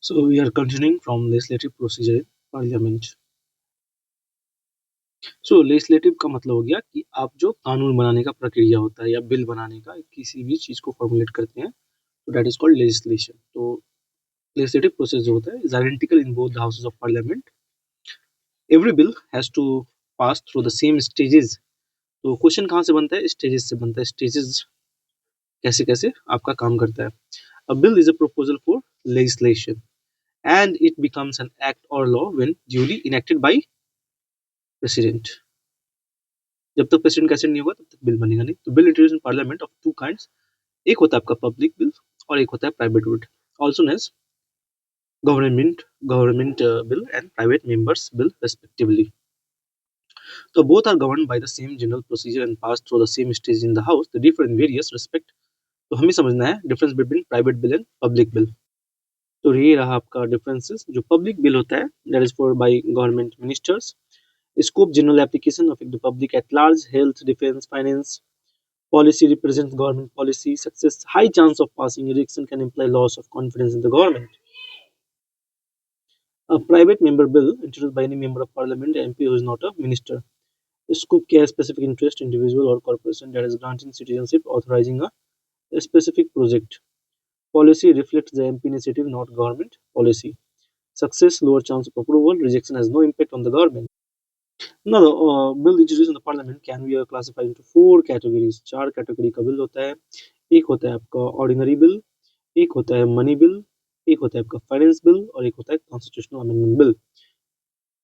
So we are continuing from legislative procedure in parliament. So legislative का मतलब हो गया कि आप जो कानून बनाने का प्रक्रिया होता है या बिल बनाने का किसी भी चीज को फॉर्मुलेट करते हैं तो दैट इज कॉल्ड लेजिस्लेशन. तो लेजिस्लेटिव प्रोसेस जो होता है is identical in both the houses of parliament. Every bill has to pass through the same stages. तो क्वेश्चन कहाँ से बनता है? स्टेजेस से बनता है. स्टेजेस कैसे कैसे आपका काम करता है. अ bill is a proposal for legislation and it becomes an act or law when duly enacted by president. जब तक प्रेसिडेंट का एसेंट नहीं होगा तब तक बिल बनेगा नहीं. तो bill introduce in parliament of two kinds. एक होता है आपका पब्लिक बिल और एक होता है private bill, also known as government bill and private members bill respectively. So both are governed by the same general procedure and pass through the same stage in the house. They differ in various respect. तो हमें समझना है difference between private bill and public bill. तो ये रहा आपका differences. जो public bill होता है that is for by government ministers. Scope general application of the public at large, health, defence, finance. Policy represents government policy. Success, high chance of passing election can imply loss of confidence in the government. A private member bill introduced by any member of parliament, MP who is not a minister. Scope क्या है? Specific interest, individual or corporation that is granting citizenship, authorizing a specific project. Policy reflects the MP initiative, not government policy. Success, lower chance of approval. Rejection has no impact on the government. Now, the bill introduced in the parliament can be classified into four categories. चार category का bill होता है. एक होता है आपका ordinary bill, एक होता है मनी बिल, एक होता है आपका फाइनेंस बिल और एक होता है कॉन्स्टिट्यूशनल अमेंडमेंट बिल.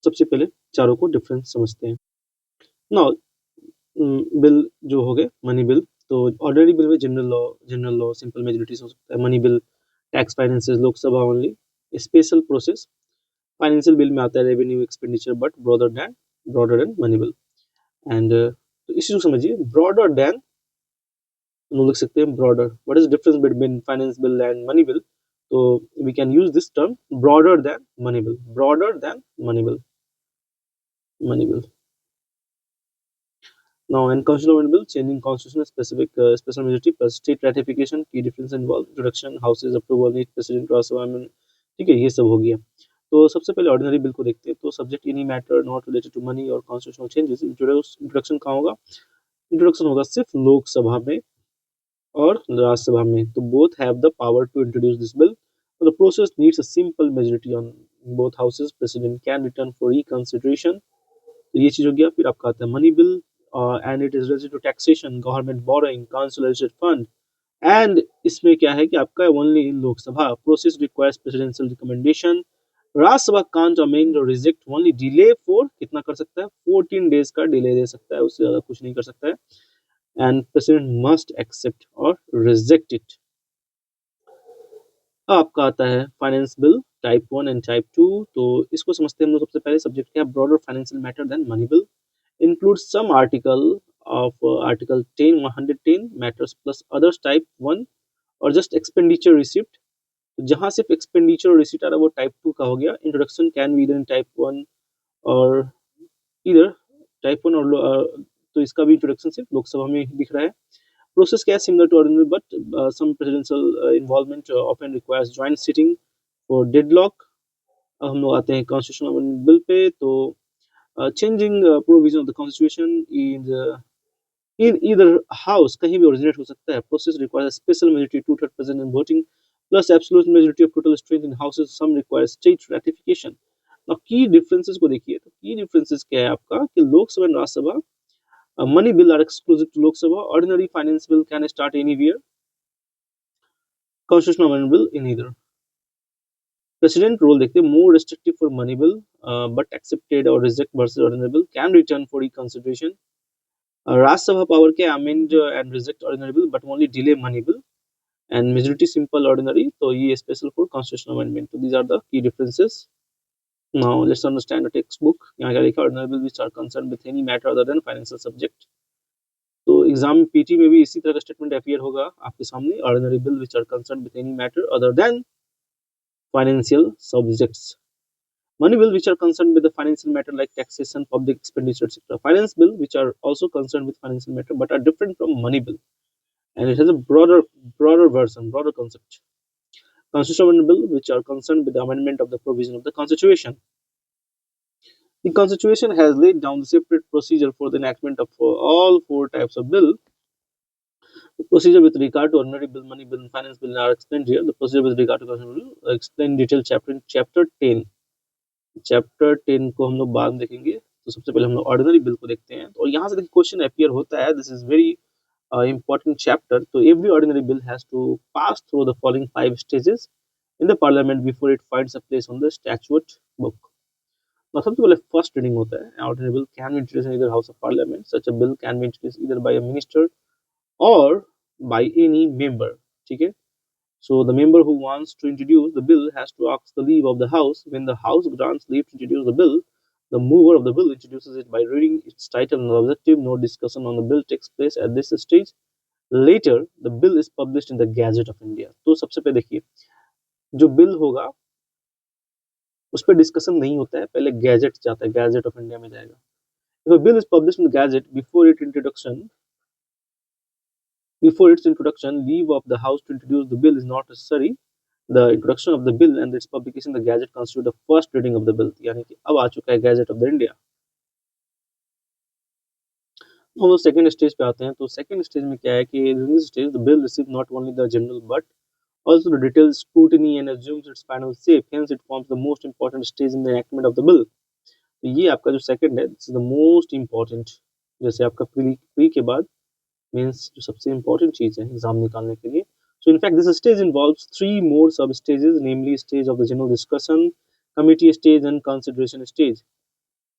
सबसे पहले चारों को डिफरेंस समझते हैं. नाउ बिल जो हो गए मनी बिल. तो ऑर्डिनरी बिल में जनरल लॉ सिंपल मेजोरिटी हो सकता है. Money bill tax finances Lok Sabha only. Special process financial bill में आता है revenue expenditure but broader than money bill. And तो इसी को समझिए ब्रॉडर देन. हम लोग लिख सकते हैं broader. What is difference between finance bill and money bill? तो we can use this term broader than money bill. Broader than money bill. Now, in constitutional amendment bill, changing constitution specific special majority plus state ratification, key difference involved, introduction, houses approval, need president Rajya Sabha में. ठीक है, ये सब हो गया. तो सबसे पहले ऑर्डिनरी बिल को देखते हैं. तो subject any matter not related to money और कॉन्स्टिट्यूशनल चेंजेस. इंट्रोडक्शन कहाँ होगा? इंट्रोडक्शन होगा सिर्फ लोकसभा में और राज्यसभा में. तो both have the power to introduce this bill. The process needs a simple majority on both houses. President can return for reconsideration. तो ये चीज हो गया. फिर आपका आता है money bill and it is related to taxation, government borrowing, consolidated fund. And इसमें क्या है कि आपका only in Lok Sabha. Process requires presidential recommendation. Rajya Sabha can't amend और रिजेक्ट, ओनली डिले फॉर कितना कर सकता है? 14 डेज का डिले दे सकता है, उससे ज्यादा कुछ नहीं कर सकता है. एंड प्रेसिडेंट मस्ट एक्सेप्ट और रिजेक्ट इट. आपका आता है finance bill type 1 and type 2. तो इसको समझते हैं हम लोग. सबसे पहले सब्जेक्ट क्या है? Broader financial matter than money bill. includes some article of article 10 110 matters plus others type 1 और just expenditure receipt. तो जहां सिर्फ expenditure और receipt आ रहा है वो टाइप 2 का हो गया. Introduction can be in type 1 और इधर टाइप 1 और तो इसका भी इंट्रोडक्शन सिर्फ लोकसभा में दिख रहा है. प्रोसेस क्या है? Similar to ordinary but some presidential involvement often requires joint sitting for deadlock. अब हम लोग आते हैं कॉन्स्टिट्यूशनल बिल पे. तो changing provision of the constitution in either house कहीं भी originate हो सकता है. Process requires a special majority 2/3 present in voting plus absolute majority of total strength in houses. Some require state ratification. Now key differences को देखिए. तो key differences क्या है आपका कि लोकसभा और Rajya Sabha money bill are exclusive to Lok Sabha. Ordinary finance bill can start anywhere. Constitutional amendment bill in either. President role देखते हैं. More restrictive for money bill but accepted और reject versus ordinary bill. Can return for reconsideration. Rajya Sabha power के amend and reject ordinary bill but only delay money bill. And majority simple ordinary. तो ये special for constitutional amendment. तो these are the key differences. Now let's understand the text book. यहाँ क्या लिखा? Ordinary bill which are concern with any matter other then financial subject. तो exam PT में भी इसी तरह का स्टेटमेंट अपीयर होगा आपके सामने. Ordinary bill which are concern with any matter other than financial subjects. Money bill which are concerned with the financial matter like taxation, public expenditure, etc. Finance bill which are also concerned with financial matter but are different from money bill, and it has a broader version, broader concept. Constitutional bill which are concerned with the amendment of the provision of the Constitution. The Constitution has laid down the separate procedure for the enactment of all four types of bill. The procedure with regard to ordinary bill, money bill, and finance bill are explained here. The procedure with regard to constitutional bill explained in detail chapter in chapter 10. Chapter 10 को हम लोग बाद में देखेंगे। तो सबसे पहले हम लोग ऑर्डिनरी बिल को देखते हैं। तो यहाँ से देखिए क्वेश्चन अपीयर होता है, this is very important chapter. So every ordinary bill has to pass through the following 5 stages in the parliament before it finds a place on the statute book. Now सबसे पहले first reading होता है। Ordinary bill can be introduced in either house of parliament. Such a bill can be introduced either by a minister or by any member. ठीक है। So the member who wants to introduce the bill has to ask the leave of the house. When the house grants leave to introduce the bill, the mover of the bill introduces it by reading its title and objective. No discussion on the bill takes place at this stage. Later, the bill is published in the Gazette of India. तो सबसे पहले देखिए जो bill होगा उस पर discussion नहीं होता है, पहले गैजेट जाता है, गैजेट ऑफ इंडिया में जाएगा। If a bill is published in the Gazette before its introduction, leave of the house to introduce the bill is not necessary. The introduction of the bill and its publication in the Gazette constitute the first reading of the bill. यानी कि अब आ चुका है Gazette of the India. हम लोग second stage पे आते हैं। तो सेकंड स्टेज में क्या है कि in this stage the bill receives not only the general but also the detailed scrutiny and assumes its final shape. Hence it forms the most important stage in the enactment of the bill. तो ये आपका जो second है, this is the most important. जैसे आपका pre के बाद means जो सबसे इम्पोर्टेंट चीज है एग्जाम निकालने के लिए। So in fact this stage involves 3 more sub stages, namely stage of the general discussion, committee stage and consideration stage.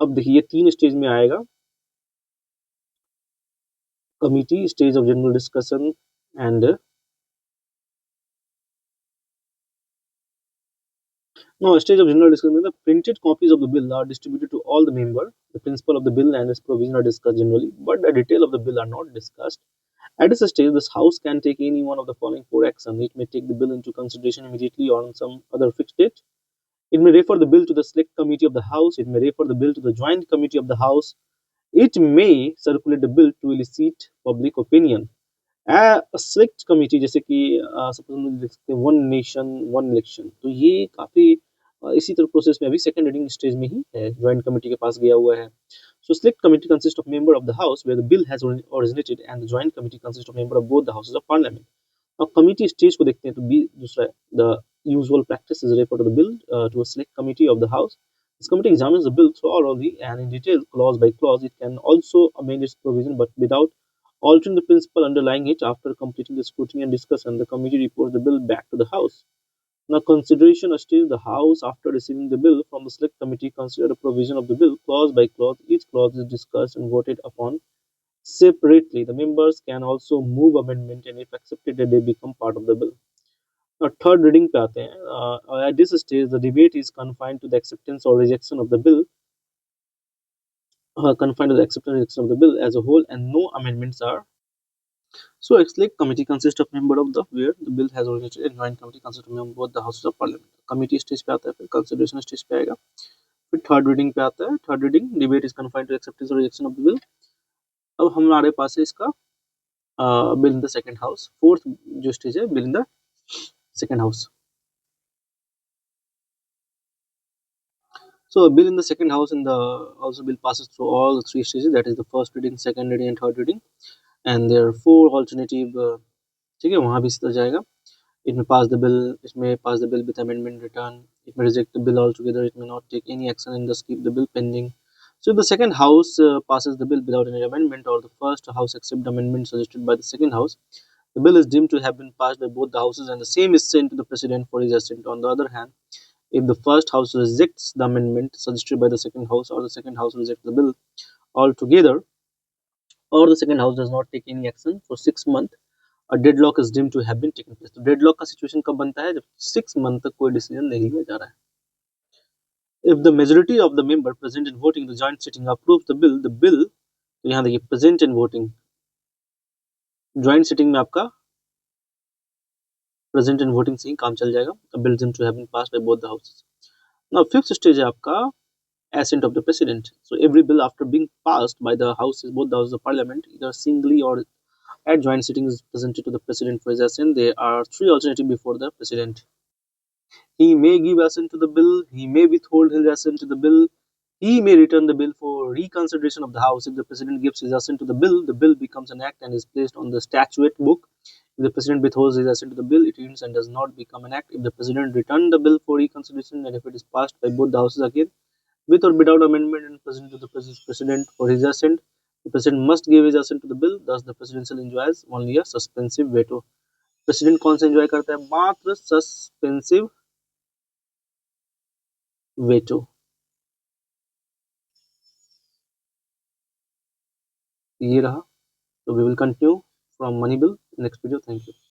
अब देखिए ये 3 स्टेज में आएगा, committee, stage of general discussion and now stage of general discussion. The printed copies of the bill are distributed to all the members. The principle of the bill and its provision are discussed generally, but the detail of the bill are not discussed. At this stage, this house can take any one of the following 4 actions. It may take the bill into consideration immediately or on some other fixed date. It may refer the bill to the select committee of the house. It may refer the bill to the joint committee of the house. It may circulate the bill to elicit public opinion. Select committee जैसे कि suppose हम देख सकते हैं one nation one election, तो ये काफी इसी तरह प्रोसेस में अभी सेकंड रीडिंग स्टेज में ही है, ज्वाइंट कमेटी के पास गया हुआ है। So select committee consist of member of the house where the bill has originated and the joint committee consist of member of both the houses of parliament. अब committee stage को देखते हैं तो B दूसरा है, the usual practice is refer to the bill to a select committee of the house. This committee examines the bill thoroughly and in detail, clause by clause. It can also amend its provision, but without altering the principle underlying it. After completing the scrutiny and discussion, the committee reports the bill back to the House. Now, consideration stage, the House, after receiving the bill from the select committee, consider a provision of the bill clause by clause. Each clause is discussed and voted upon separately. The members can also move amendment, and if accepted, they become part of the bill. Now, third reading पे आते हैं. At this stage, the debate is confined to the acceptance or rejection of the bill. Confined to the acceptance or rejection of the bill as a whole, and no amendments are. So a select committee consists of member of the where the bill has originated, and joint committee consists of member of both the houses of parliament. Committee stage पे आता है, फिर consideration stage पे आएगा, फिर third reading पे आता है। Third reading debate is confined to acceptance और रिजेक्शन ऑफ द बिल। अब हमारे पास है इसका bill in the second house. Fourth जो स्टेज है bill in the second house. So a bill in the second house in the also bill passes through all the 3 stages, that is the first reading, second reading and third reading, and there are 4 alternative ठीक है वहाँ भी इसी तरह जाएगा। It may pass the bill with amendment return. It may reject the bill altogether. It may not take any action and thus keep the bill pending. So if the second house passes the bill without any amendment, or the first house accepts the amendment suggested by the second house, the bill is deemed to have been passed by both the houses and the same is sent to the president for his assent. On the other hand, if the first house rejects the amendment suggested by the second house, or the second house rejects the bill altogether, or the second house does not take any action for 6 months, a deadlock is deemed to have been taken place. तो deadlock का situation कब बनता है? जब 6 month तक कोई decision नहीं लिया जा रहा है। If the majority of the member present in voting the joint sitting approves the bill, तो यहाँ देखिए present in voting, joint sitting में आपका present in voting से ही काम चल जाएगा। A bill deemed to have been passed by both the houses. Now fifth stage है आपका assent of the president. So every bill after being passed by the houses, both the houses of parliament, either singly or at joint sitting is presented to the president for his assent. There are 3 alternatives before the president. He may give assent to the bill, he may withhold his assent to the bill, he may return the bill for reconsideration of the House. If the President gives his assent to the bill becomes an act and is placed on the statute book. If the President withholds his assent to the bill, it ends and does not become an act. If the President returns the bill for reconsideration and if it is passed by both the Houses again, with or without amendment and presented to the President for his assent, the President must give his assent to the bill. Thus, the Presidential enjoys only a suspensive veto. President कौन सा enjoy करता है? मात्र suspensive veto. ये रहा। तो we will continue from money bill next video. Thank you.